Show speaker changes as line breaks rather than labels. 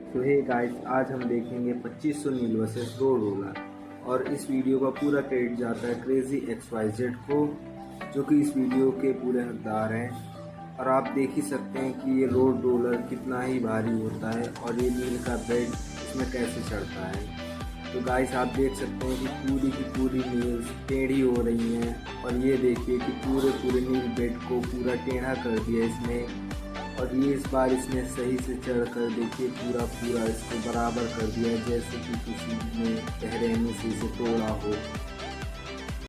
तो hey guys, आज हम देखेंगे 2500 नील वर्सेस रोड रोलर। और इस वीडियो का पूरा क्रेडिट जाता है क्रेजी XYZ को, जो कि इस वीडियो के पूरे हकदार हैं। और आप देख ही सकते हैं कि ये रोड रोलर कितना ही भारी होता है और ये नील का बेड इसमें कैसे चढ़ता है। तो गाइस, आप देख सकते हैं कि पूरी की पूरी नील्स टेढ़ी हो रही हैं। और ये देखिए कि पूरे नील बेड को पूरा टेढ़ा कर दिया इसने। और ये इस बार इसने सही से चढ़ कर देखिए पूरा इसको बराबर कर दिया है, जैसे कि किसी ने पहले से इसे तोड़ा हो।